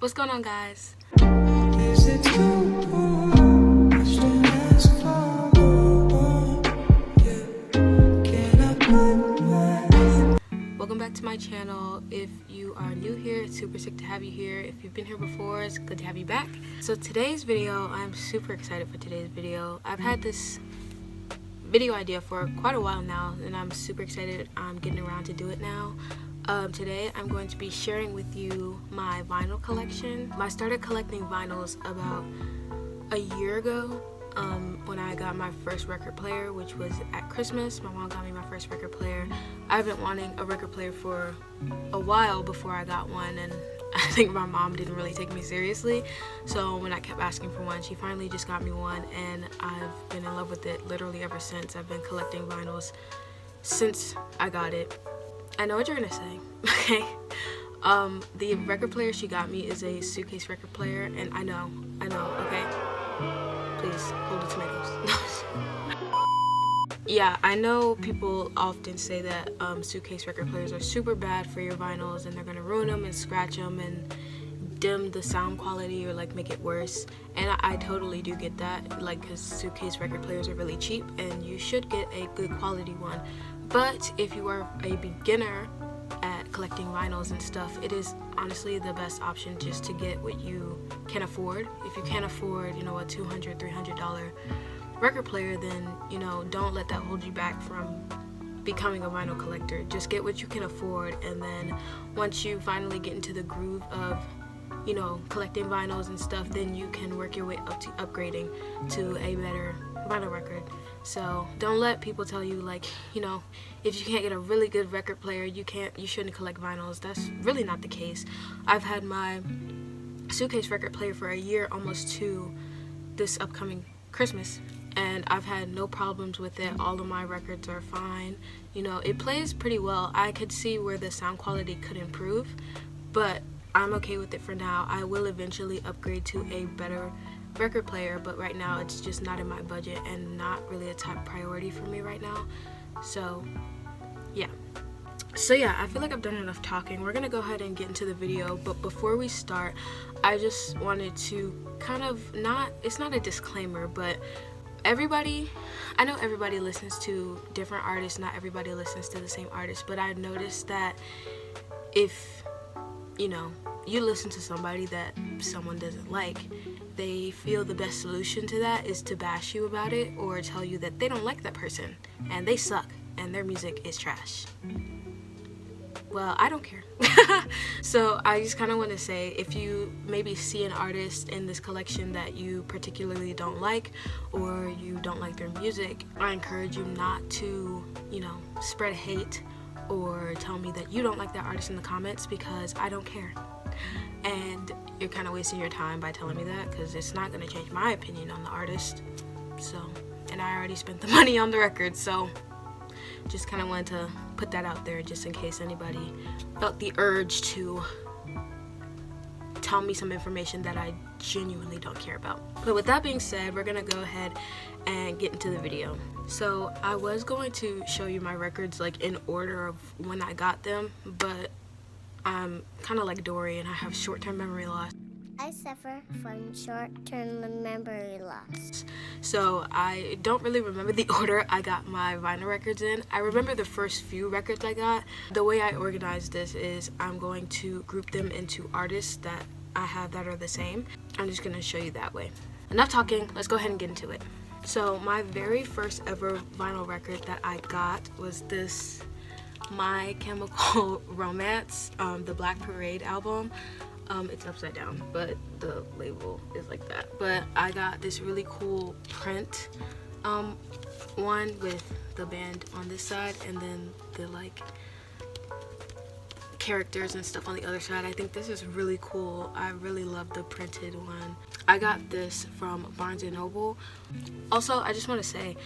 What's going on, guys? Welcome back to my channel. If you are new here, it's super sick to have you here. If you've been here before, it's good to have you back. So today's video, I'm super excited for today's video. I've had this video idea for quite a while now, and I'm super excited I'm getting around to do it now. Today I'm going to be sharing with you my vinyl collection. I started collecting vinyls about a year ago when I got my first record player, which was at Christmas. My mom got me my first record player. I've been wanting a record player for a while before I got one, and I think my mom didn't really take me seriously. So when I kept asking for one, she finally just got me one, and I've been in love with it literally ever since. I've been collecting vinyls since I got it. I know what you're gonna say, okay? The record player she got me is a Suitcase record player, and I know, okay? Please, hold the tomatoes. Yeah, I know people often say that Suitcase record players are super bad for your vinyls, and they're gonna ruin them and scratch them and dim the sound quality or like make it worse. And I totally do get that, like, because Suitcase record players are really cheap and you should get a good quality one. But if you are a beginner at collecting vinyls and stuff, it is honestly the best option just to get what you can afford. If you can't afford, you know, a $200, $300 record player, then, you know, don't let that hold you back from becoming a vinyl collector. Just get what you can afford, and then once you finally get into the groove of, you know, collecting vinyls and stuff, then you can work your way up to upgrading to a better vinyl record. So don't let people tell you, like, you know, if you can't get a really good record player, you shouldn't collect vinyls. That's really not the case. I've had my Suitcase record player for a year, almost to this upcoming Christmas, and I've had no problems with it. All of my records are fine. You know, it plays pretty well. I could see where the sound quality could improve, but I'm okay with it for now. I will eventually upgrade to a better record player, but right now it's just not in my budget and not really a top priority for me right now. So yeah, I feel like I've done enough talking. We're gonna go ahead and get into the video, but before we start, I just wanted to kind of, it's not a disclaimer, but I know everybody listens to different artists, not everybody listens to the same artist, but I noticed that if, you know, you listen to somebody that someone doesn't like, they feel the best solution to that is to bash you about it or tell you that they don't like that person and they suck and their music is trash. Well, I don't care. So I just kind of want to say, if you maybe see an artist in this collection that you particularly don't like, or you don't like their music, I encourage you not to, you know, spread hate or tell me that you don't like that artist in the comments, because I don't care. And you're kind of wasting your time by telling me that, because it's not going to change my opinion on the artist. So, and I already spent the money on the record, so just kind of wanted to put that out there just in case anybody felt the urge to tell me some information that I genuinely don't care about. But with that being said, we're gonna go ahead and get into the video. So I was going to show you my records like in order of when I got them, but I'm kind of like Dory and I have short-term memory loss. I suffer from short-term memory loss. So I don't really remember the order I got my vinyl records in. I remember the first few records I got. The way I organized this is I'm going to group them into artists that I have that are the same. I'm just going to show you that way. Enough talking, let's go ahead and get into it. So my very first ever vinyl record that I got was this My Chemical Romance, the Black Parade album. It's upside down, but the label is like that. But I got this really cool print one with the band on this side and then the like characters and stuff on the other side. I think this is really cool. I really love the printed one. I got this from Barnes & Noble. Also, I just want to say,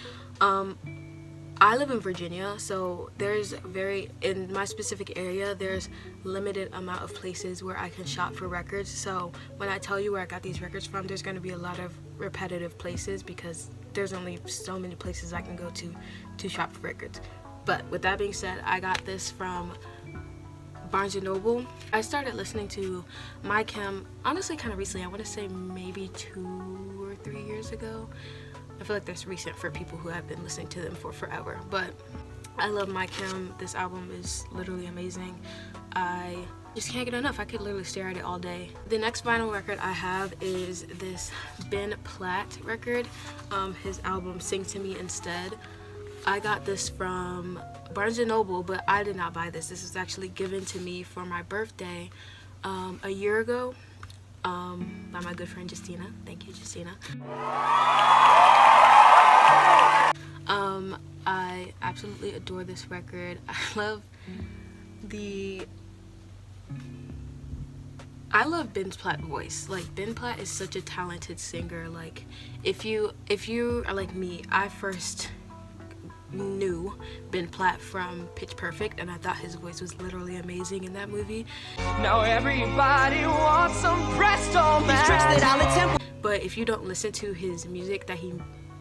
I live in Virginia, so in my specific area, there's limited amount of places where I can shop for records. So when I tell you where I got these records from, there's going to be a lot of repetitive places because there's only so many places I can go to shop for records. But with that being said, I got this from Barnes & Noble. I started listening to My Chem honestly kind of recently. I want to say maybe 2 or 3 years ago. I feel like that's recent for people who have been listening to them for forever, but I love My Chem. This album is literally amazing. I just can't get enough. I could literally stare at it all day. The next vinyl record I have is this Ben Platt record, his album Sing to Me Instead. I got this from Barnes & Noble, but I did not buy this. This was actually given to me for my birthday a year ago by my good friend Justina. Thank you, Justina. I absolutely adore this record. I love Ben Platt's voice. Like, Ben Platt is such a talented singer. Like, if you are like me, I first knew Ben Platt from Pitch Perfect, and I thought his voice was literally amazing in that movie. Now everybody wants some Presto man. But if you don't listen to his music that he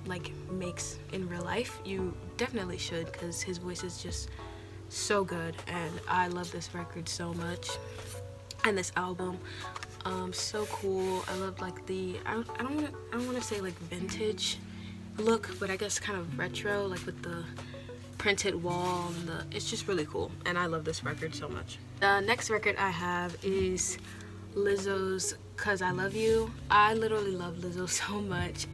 like makes in real life, you definitely should, because his voice is just so good, and I love this record so much. And this album, so cool. I love like the I don't want to say like vintage look, but I guess kind of retro, like with the printed wall and it's just really cool, and I love this record so much. The next record I have is Lizzo's Cause I Love You. I literally love Lizzo so much.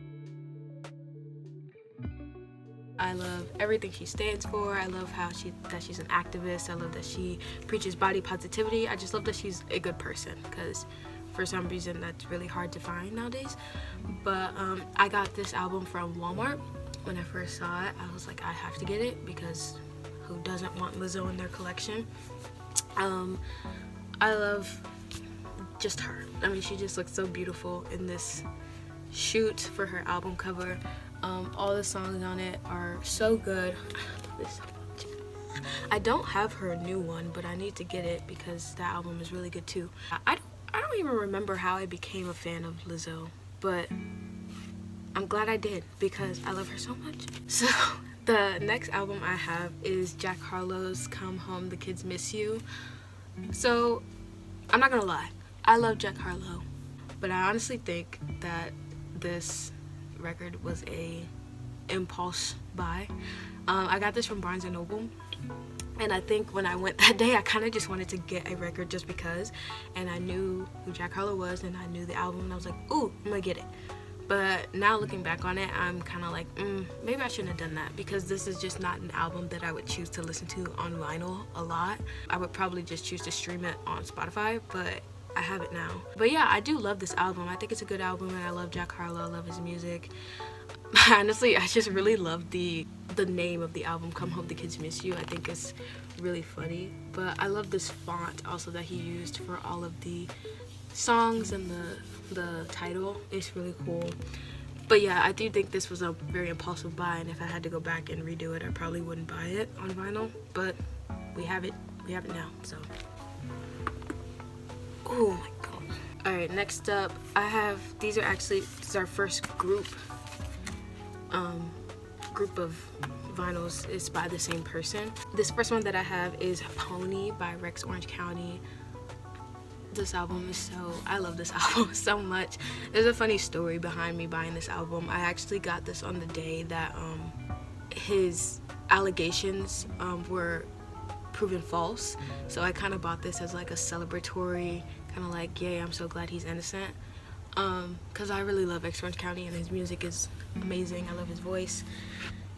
I love everything she stands for. I love that she's an activist. I love that she preaches body positivity. I just love that she's a good person, because for some reason that's really hard to find nowadays. But I got this album from Walmart. When I first saw it, I was like, I have to get it, because who doesn't want Lizzo in their collection? I love just her. I mean, she just looks so beautiful in this shoot for her album cover. All the songs on it are so good. I love this so much. I don't have her new one, but I need to get it because that album is really good too. I don't even remember how I became a fan of Lizzo, but I'm glad I did, because I love her so much. So the next album I have is Jack Harlow's Come Home, The Kids Miss You. So I'm not gonna lie, I love Jack Harlow, but I honestly think that this record was a impulse buy. I got this from Barnes & Noble, and I think when I went that day, I kind of just wanted to get a record just because, and I knew who Jack Harlow was, and I knew the album, and I was like, ooh, I'm gonna get it. But now looking back on it, I'm kind of like, maybe I shouldn't have done that, because this is just not an album that I would choose to listen to on vinyl a lot. I would probably just choose to stream it on Spotify, but I have it now. But yeah, I do love this album. I think it's a good album, and I love Jack Harlow. I love his music. Honestly, I just really love the name of the album, Come Home, The Kids Miss You. I think it's really funny. But I love this font also that he used for all of the songs, and the title is really cool. But yeah, I do think this was a very impulsive buy, and if I had to go back and redo it, I probably wouldn't buy it on vinyl. But we have it now, so. Oh my god. Alright, next up I have, this is our first group of vinyls. It's by the same person. This first one that I have is Pony by Rex Orange County. This album is I love this album so much. There's a funny story behind me buying this album. I actually got this on the day that his allegations were proven false, so I kind of bought this as like a celebratory kind of like, yay, I'm so glad he's innocent, because I really love Rex Orange County, and his music is amazing. I love his voice,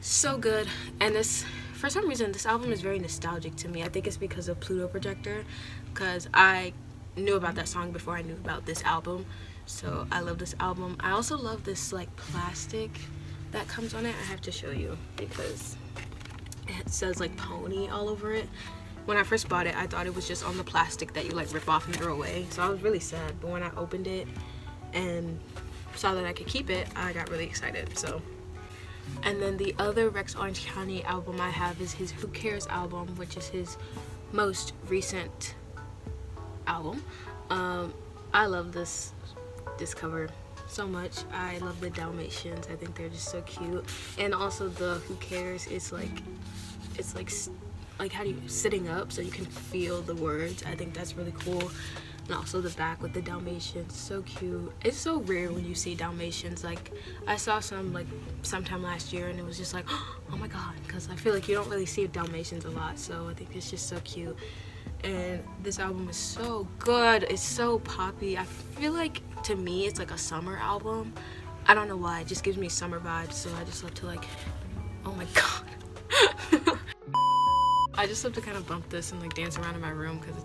so good. And this, for some reason, this album is very nostalgic to me. I think it's because of Pluto Projector, because I knew about that song before I knew about this album, so I love this album. I also love this like plastic that comes on it. I have to show you, because it says like Pony all over it. When I first bought it, I thought it was just on the plastic that you like rip off and throw away, so I was really sad. But when I opened it and saw that I could keep it, I got really excited. So, and then the other Rex Orange County album I have is his Who Cares album, which is his most recent album. I love this cover so much. I love the Dalmatians. I think they're just so cute, and also the Who Cares is like, it's like like, sitting up so you can feel the words. I think that's really cool. And also the back with the Dalmatians, so cute. It's so rare when you see Dalmatians. Like, I saw some like sometime last year and it was just like, oh my god, because I feel like you don't really see Dalmatians a lot, so I think it's just so cute. And this album is so good. It's so poppy. I feel like, to me, it's like a summer album. I don't know why, it just gives me summer vibes, so I just love to, like, oh my god. I just love to kind of bump this and like dance around in my room because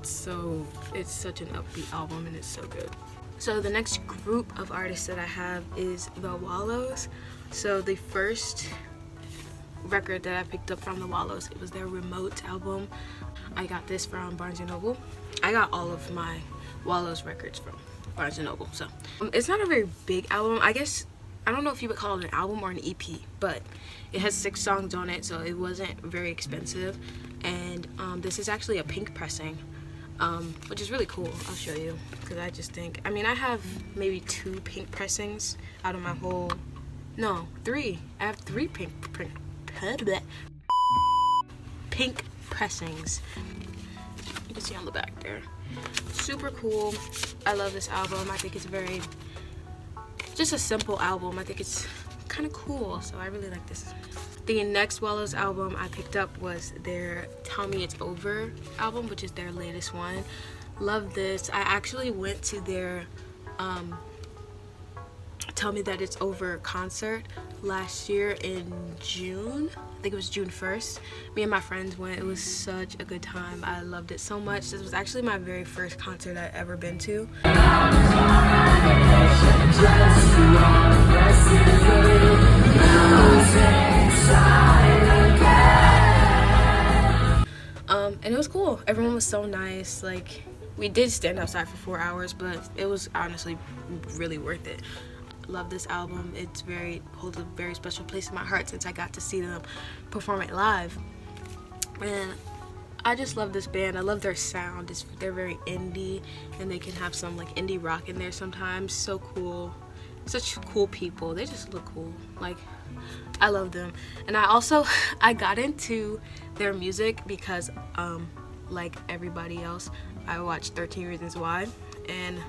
it's such an upbeat album and it's so good. So the next group of artists that I have is The Wallows. So the first record that I picked up from The Wallows, it was their Remote album. I got this from Barnes & Noble. I got all of my Wallows records from Barnes & Noble. So it's not a very big album. I guess, I don't know if you would call it an album or an EP, but it has 6 songs on it, so it wasn't very expensive. And this is actually a pink pressing, which is really cool. I'll show you, because I just think, I mean, I have maybe 2 pink pressings out of my whole, no, 3. I have 3 pink pressings. You can see on the back there. Super cool. I love this album. I think it's just a simple album. I think it's kind of cool, so I really like this. The next Wallows album I picked up was their Tell Me It's Over album, which is their latest one. Love this. I actually went to their Tell Me That It's Over concert last year in June. I think it was June 1st. Me and my friends went. It was such a good time. I loved it so much. This was actually my very first concert I've ever been to. And it was cool. Everyone was so nice. Like, we did stand outside for 4 hours, but it was honestly really worth it. Love this album. It holds a very special place in my heart since I got to see them perform it live. And I just love this band. I love their sound. They're very indie, and they can have some like indie rock in there sometimes. So cool. Such cool people. They just look cool. Like, I love them. And I got into their music because like everybody else, I watched 13 Reasons Why, and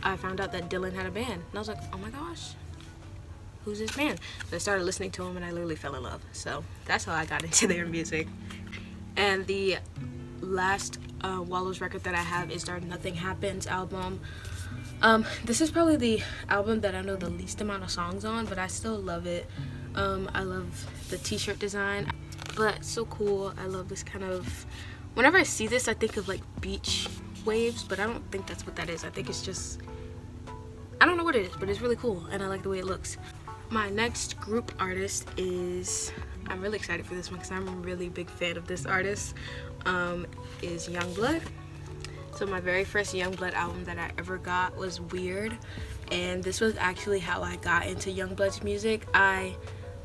I found out that Dylan had a band, and I was like, oh my gosh, who's this band? So I started listening to him and I literally fell in love. So that's how I got into their music. And the last Wallows record that I have is their Nothing Happens album. This is probably the album that I know the least amount of songs on, but I still love it. I love the t-shirt design, but it's so cool. I love this kind of, whenever I see this I think of like beach waves, but I don't think that's what that is. I think it's just, I don't know what it is, but it's really cool and I like the way it looks. My next group artist is, I'm really excited for this one because I'm a really big fan of this artist, is Yungblud. So my very first Yungblud album that I ever got was Weird, and this was actually how I got into Yungblud's music.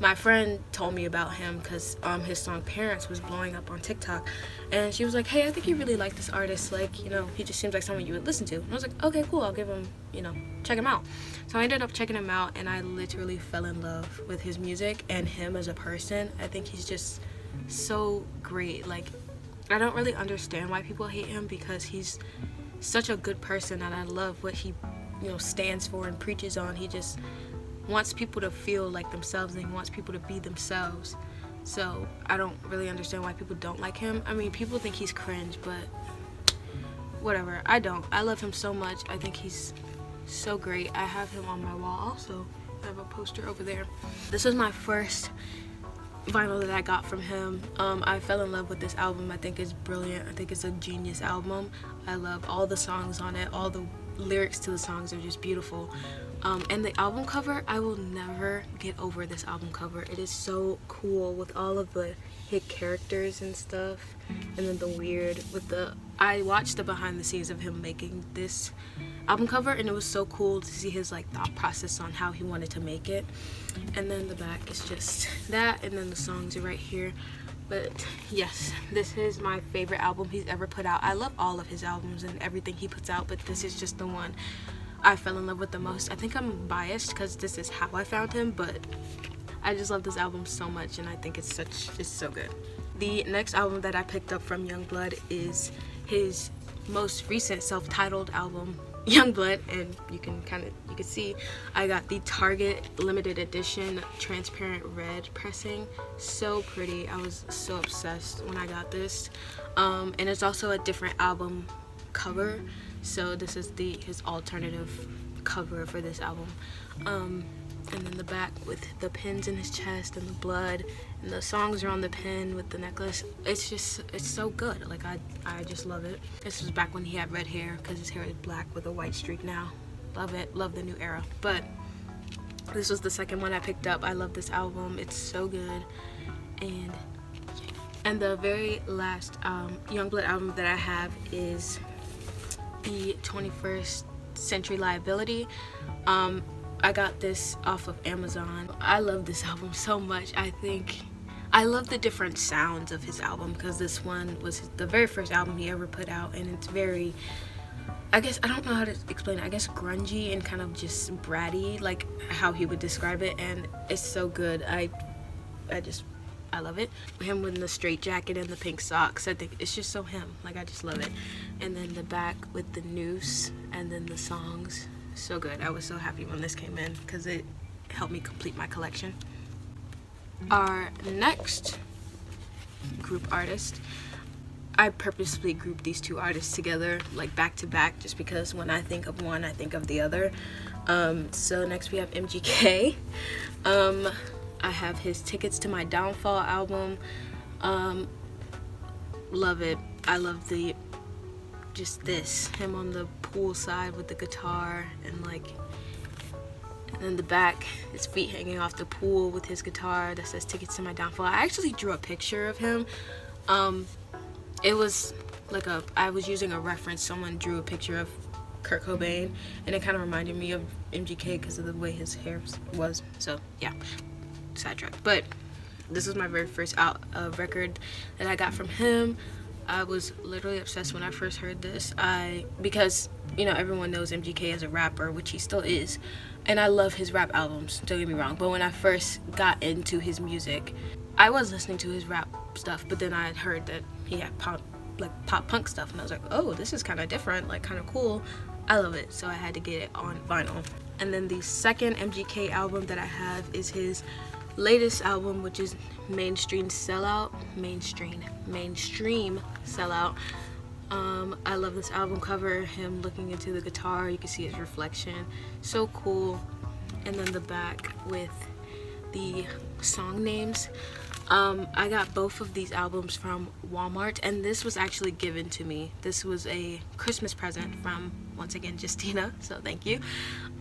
My friend told me about him because his song Parents was blowing up on TikTok, and she was like, hey, I think you really like this artist, like, you know, he just seems like someone you would listen to. And I was like, okay, cool, I'll give him, you know, check him out. So I ended up checking him out, and I literally fell in love with his music and him as a person. I think he's just so great. Like, I don't really understand why people hate him because he's such a good person, and I love what he, you know, stands for and preaches on. He just wants people to feel like themselves, and he wants people to be themselves. So I don't really understand why people don't like him. I mean, people think he's cringe, but whatever. I don't. I love him so much. I think he's so great. I have him on my wall also. I have a poster over there. This was my first vinyl that I got from him. I fell in love with this album. I think it's brilliant. I think it's a genius album. I love all the songs on it. All the lyrics to the songs are just beautiful. And the album cover, I will never get over this album cover. It is so cool with all of the hit characters and stuff, and then the weird with the, I watched the behind the scenes of him making this album cover, and it was so cool to see his like thought process on how he wanted to make it. And then the back is just that, and then the songs are right here. But yes, this is my favorite album he's ever put out. I love all of his albums and everything he puts out, but this is just the one I fell in love with the most. I think I'm biased because this is how I found him, but I just love this album so much, and I think it's so good. The next album that I picked up from Yungblud is his most recent self-titled album, Yungblud, and you can see I got the Target limited edition transparent red pressing. So pretty. I was so obsessed when I got this. And it's also a different album cover, so this is his alternative cover for this album. And then the back with the pins in his chest and the blood, and the songs are on the pin with the necklace. It's so good. Like I just love it. This was back when he had red hair, because his hair is black with a white streak now. Love it. Love the new era. But this was the second one I picked up. I love this album. It's so good. And the very last Yungblud album that I have is the 21st Century Liability. I got this off of Amazon. I love this album so much. I love the different sounds of his album, because this one was the very first album he ever put out, and it's very, I guess, I don't know how to explain it. I guess grungy and kind of just bratty, like how he would describe it, and it's so good. I love it. Him with the straight jacket and the pink socks, I think it's just so him. Like, I just love it. And then the back with the noose and then the songs. So good. I was so happy when this came in, because it helped me complete my collection. Our next group artist, I purposely grouped these two artists together, like back to back, just because when I think of one, I think of the other. So next we have MGK. I have his Tickets to My Downfall album. Love it. I love him on the pool side with the guitar, and then the back, his feet hanging off the pool with his guitar that says Tickets to My Downfall. I actually drew a picture of him. It was like I was using a reference. Someone drew a picture of Kurt Cobain, and it kind of reminded me of MGK because of the way his hair was. So yeah, sidetrack. But this was my very first record that I got from him. I was literally obsessed when I first heard this. Because you know, everyone knows MGK as a rapper, which he still is, and I love his rap albums, don't get me wrong. But when I first got into his music, I was listening to his rap stuff, but then I had heard that he had pop punk stuff, and I was like, oh, this is kind of different, like kind of cool. I love it, so I had to get it on vinyl. And then the second MGK album that I have is his latest album, which is Mainstream Sellout. I love this album cover, him looking into the guitar, you can see his reflection, so cool. And then the back with the song names. I got both of these albums from Walmart, and this was actually given to me. This was a Christmas present from, once again, Justina, so thank you.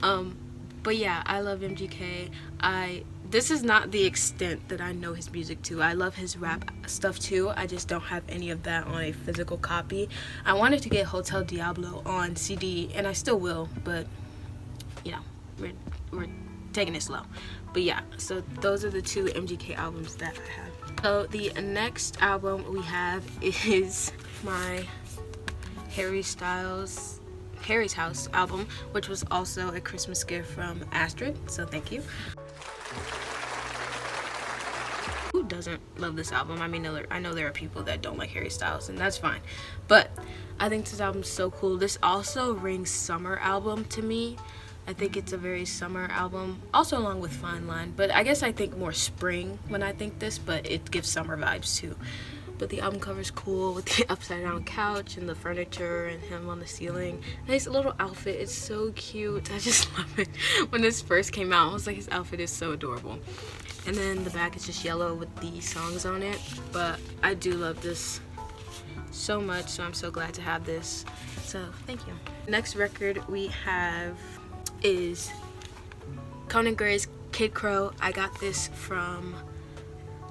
But yeah, I love MGK. This is not the extent that I know his music to. I love his rap stuff too. I just don't have any of that on a physical copy. I wanted to get Hotel Diablo on CD, and I still will, but you know, we're taking it slow. But yeah, so those are the two MGK albums that I have. So the next album we have is my Harry's House album, which was also a Christmas gift from Astrid, so thank you. Who doesn't love this album? I mean, I know there are people that don't like Harry Styles, and that's fine, but I think this album's so cool. This also rings summer album to me. I think it's a very summer album, also along with Fine Line, but I guess I think more spring when I think this, but it gives summer vibes too. But the album cover's cool with the upside down couch and the furniture and him on the ceiling. Nice little outfit, it's so cute. I just love it. When this first came out, I was like, his outfit is so adorable. And then the back is just yellow with the songs on it, but I do love this so much, so I'm so glad to have this. So thank you. Next record we have is Conan Gray's Kid Krow. I got this from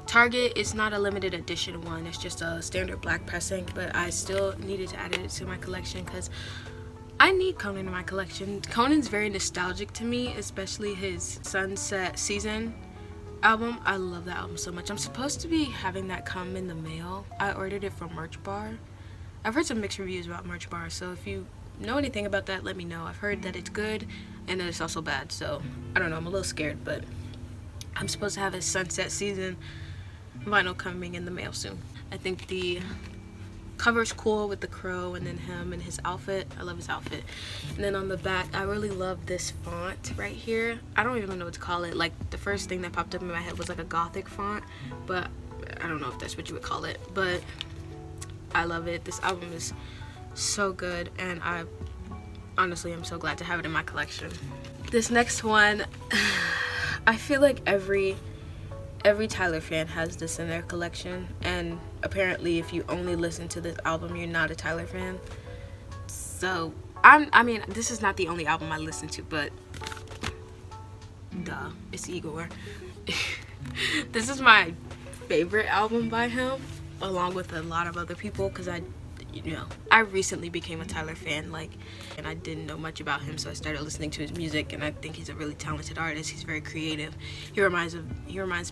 Target. It's not a limited edition one, it's just a standard black pressing, but I still needed to add it to my collection because I need Conan in my collection. Conan's very nostalgic to me, especially his Sunset Season album. I love that album so much. I'm supposed to be having that come in the mail. I ordered it from Merch Bar. I've heard some mixed reviews about Merch Bar, so if you know anything about that, let me know. I've heard that it's good and that it's also bad, so I don't know, I'm a little scared, but I'm supposed to have his Sunset Season vinyl coming in the mail soon. I think the cover's cool with the crow and then him and his outfit. I love his outfit. And then on the back, I really love this font right here. I don't even know what to call it. Like, the first thing that popped up in my head was like a gothic font, but I don't know if that's what you would call it. But I love it. This album is so good, and I honestly am so glad to have it in my collection. This next one, I feel like every Tyler fan has this in their collection, and apparently if you only listen to this album, you're not a Tyler fan. So I mean, this is not the only album I listen to, but duh, it's Igor. This is my favorite album by him, along with a lot of other people, because I recently became a Tyler fan, and I didn't know much about him, so I started listening to his music, and I think he's a really talented artist. He's very creative. He reminds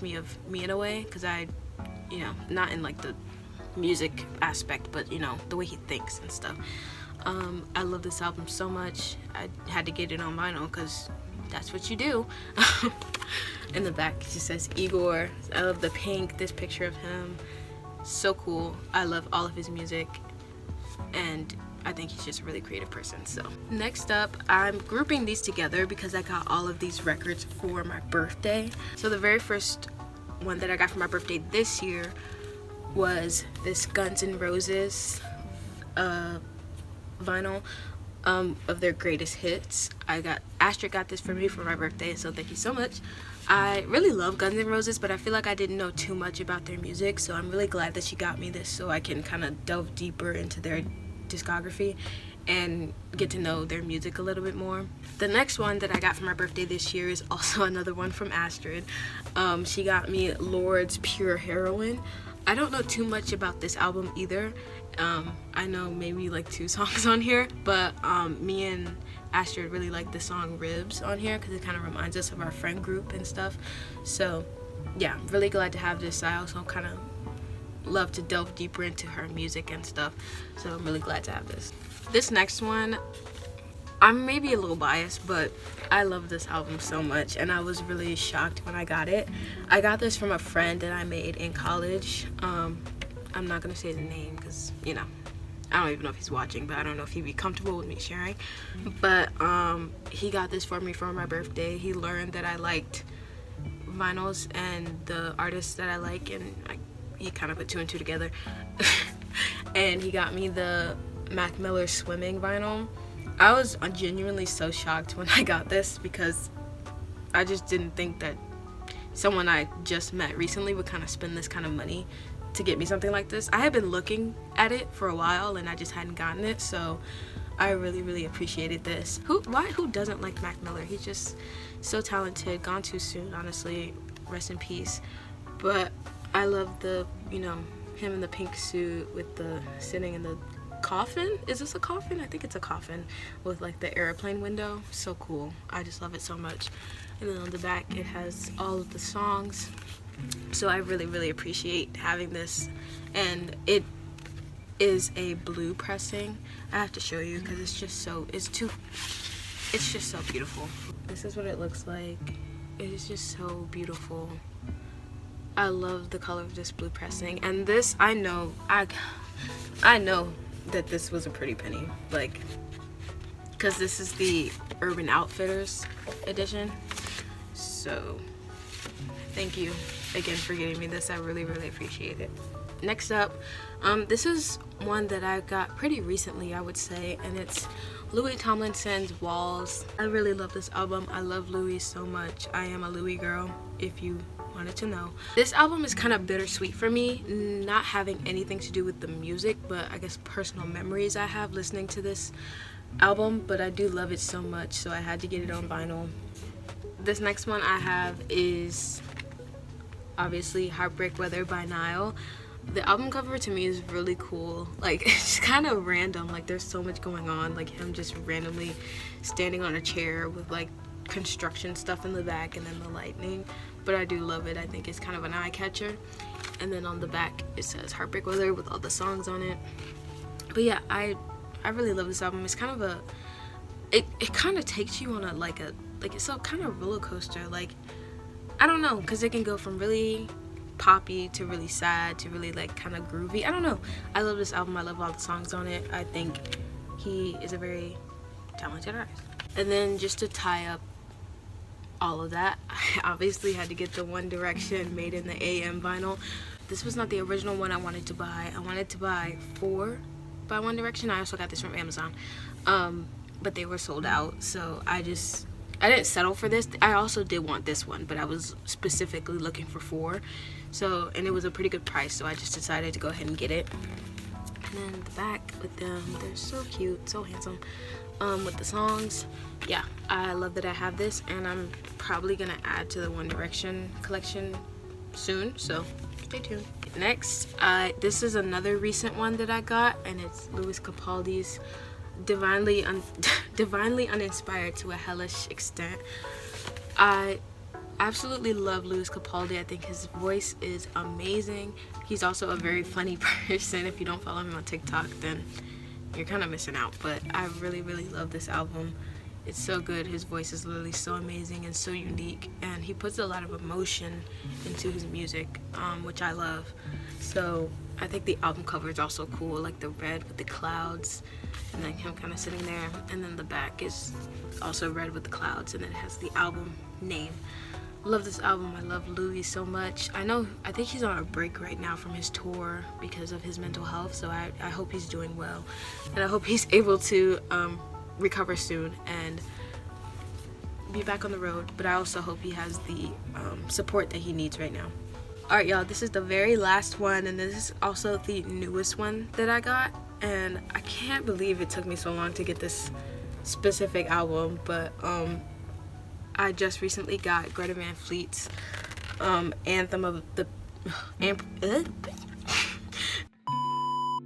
me of me in a way, because not in like the music aspect, but the way he thinks and stuff. I love this album so much. I had to get it on vinyl because that's what you do. In the back it just says Igor. I love the pink, this picture of him, so cool. I love all of his music, and I think he's just a really creative person. So next up, I'm grouping these together because I got all of these records for my birthday. So the very first one that I got for my birthday this year was this Guns N' Roses vinyl of their greatest hits. Astrid got this for me for my birthday, so thank you so much. I really love Guns N' Roses, but I feel like I didn't know too much about their music, so I'm really glad that she got me this so I can kind of delve deeper into their discography and get to know their music a little bit more. The next one that I got for my birthday this year is also another one from Astrid. She got me Lorde's Pure Heroine. I don't know too much about this album either. I know maybe like 2 songs on here, but me and Astrid really like the song Ribs on here because it kind of reminds us of our friend group and stuff. So yeah, I'm really glad to have this. I also kind of love to delve deeper into her music and stuff, so I'm really glad to have this. This next one, I'm maybe a little biased, but I love this album so much, and I was really shocked when I got it. I got this from a friend that I made in college. I'm not gonna say his name because I don't even know if he's watching, but I don't know if he'd be comfortable with me sharing. But he got this for me for my birthday. He learned that I liked vinyls and the artists that I like, and he kind of put 2 and 2 together. And he got me the Mac Miller Swimming vinyl. I was genuinely so shocked when I got this because I just didn't think that someone I just met recently would kind of spend this kind of money to get me something like this. I had been looking at it for a while and I just hadn't gotten it, so I really appreciated this. Who doesn't like Mac Miller? He's just so talented. Gone too soon, honestly. Rest in peace. But I love the him in the pink suit with the sitting in the coffin. Is this a coffin? I think it's a coffin with like the airplane window. So cool. I just love it so much. And then on the back it has all of the songs. So I really appreciate having this, and it is a blue pressing. I have to show you because it's just so beautiful. This is what it looks like. It is just so beautiful. I love the color of this blue pressing, and this I know that this was a pretty penny, like, because this is the Urban Outfitters edition. So thank you again for getting me this. I really appreciate it. Next up, this is one that I got pretty recently, I would say, and it's Louis Tomlinson's Walls. I really love this album. I love Louis so much. I am a Louis girl, if you wanted to know. This album is kind of bittersweet for me, not having anything to do with the music, but I guess personal memories I have listening to this album, but I do love it so much, so I had to get it on vinyl. This next one I have is obviously Heartbreak Weather by Niall. The album cover to me is really cool. Like, it's kind of random. Like, there's so much going on. Like, him just randomly standing on a chair with like construction stuff in the back and then the lightning. But I do love it. I think it's kind of an eye catcher. And then on the back it says Heartbreak Weather with all the songs on it. But yeah, I really love this album. It's kind of it kind of takes you on it's a kind of roller coaster. Like, I don't know, because it can go from really poppy to really sad to really like kind of groovy. I don't know. I love this album. I love all the songs on it. I think he is a very talented artist. And then just to tie up all of that, I obviously had to get the One Direction Made in the AM vinyl. This was not the original one I wanted to buy. I wanted to buy 4 by One Direction. I also got this from Amazon, but they were sold out, so I didn't settle for this. I also did want this one, but I was specifically looking for 4, so, and it was a pretty good price, so I just decided to go ahead and get it. And then the back with them, they're so cute, so handsome. With the songs, yeah, I love that I have this, and I'm probably gonna add to the One Direction collection soon, so stay tuned. Next, this is another recent one that I got, and it's Lewis Capaldi's Divinely Uninspired to a Hellish Extent. I absolutely love Lewis Capaldi. I think his voice is amazing. He's also a very funny person. If you don't follow him on TikTok, then you're kind of missing out, but I really love this album. It's so good. His voice is literally so amazing and so unique, and he puts a lot of emotion into his music, which I love. So I think the album cover is also cool, like the red with the clouds and like him kind of sitting there, and then the back is also red with the clouds, and then it has the album name. Love this album. I love Louis so much. I think he's on a break right now from his tour because of his mental health, so I hope he's doing well, and I hope he's able to recover soon and be back on the road. But I also hope he has the support that he needs right now. Alright y'all, this is the very last one, and this is also the newest one that I got, and I can't believe it took me so long to get this specific album, but I just recently got Greta Van Fleet's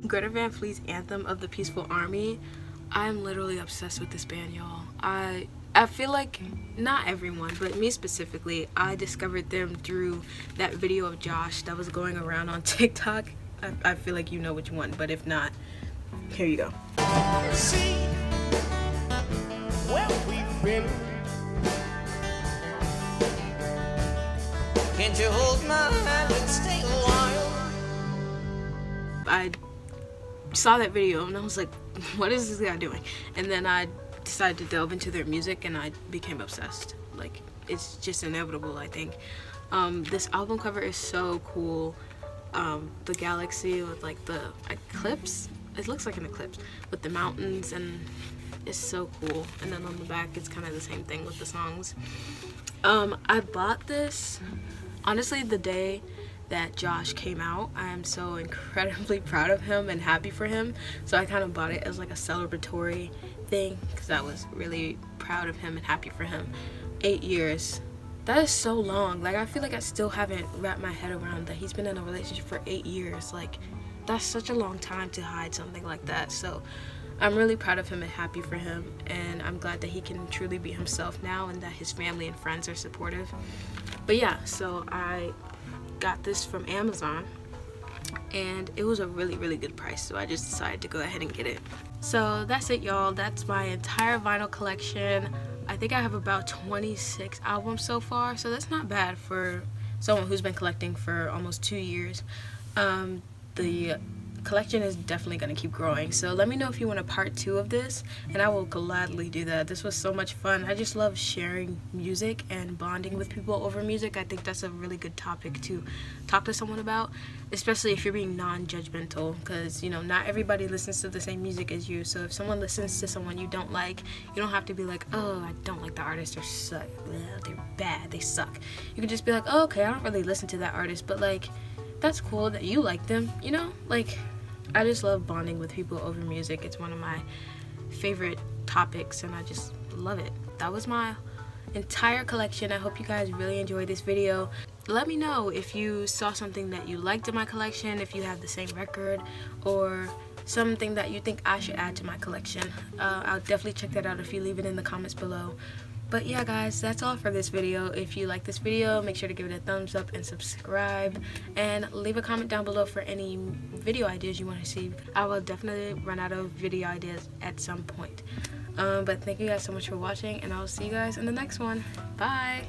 Greta Van Fleet's Anthem of the Peaceful Army. I'm literally obsessed with this band, y'all. I feel like not everyone, but me specifically, I discovered them through that video of Josh that was going around on TikTok. I feel like you know which one, but if not, here you go. See where we've been. Can't you hold my hand and stay a while? I saw that video and I was like, what is this guy doing? And then I decided to delve into their music, and I became obsessed. Like, it's just inevitable, I think. This album cover is so cool. The galaxy with like the eclipse, it looks like an eclipse with the mountains, and it's so cool. And then on the back it's kind of the same thing with the songs. I bought this honestly the day that Josh came out. I am so incredibly proud of him and happy for him, so I kind of bought it as like a celebratory thing because I was really proud of him and happy for him. 8 years, that is so long. Like, I feel like I still haven't wrapped my head around that he's been in a relationship for 8 years. Like, that's such a long time to hide something like that. So I'm really proud of him and happy for him, and I'm glad that he can truly be himself now and that his family and friends are supportive. But yeah, so I got this from Amazon, and it was a really good price, so I just decided to go ahead and get it. So that's it, y'all. That's my entire vinyl collection. I think I have about 26 albums so far, so that's not bad for someone who's been collecting for almost 2 years. The collection is definitely going to keep growing, so let me know if you want a part 2 of this, and I will gladly do that. This was so much fun. I just love sharing music and bonding with people over music. I think that's a really good topic to talk to someone about, especially if you're being non-judgmental, because, you know, not everybody listens to the same music as you. So if someone listens to someone you don't like, you don't have to be like, oh, I don't like the artist, or suck, they're bad, they suck. You can just be like, oh, okay, I don't really listen to that artist, but like, that's cool that you like them, you know? Like, I just love bonding with people over music. It's one of my favorite topics, and I just love it. That was my entire collection. I hope you guys really enjoyed this video. Let me know if you saw something that you liked in my collection, if you have the same record, or something that you think I should add to my collection. I'll definitely check that out if you leave it in the comments below. But yeah, guys, that's all for this video. If you like this video, make sure to give it a thumbs up and subscribe, and leave a comment down below for any video ideas you want to see. I will definitely run out of video ideas at some point. But thank you guys so much for watching, and I will see you guys in the next one. Bye!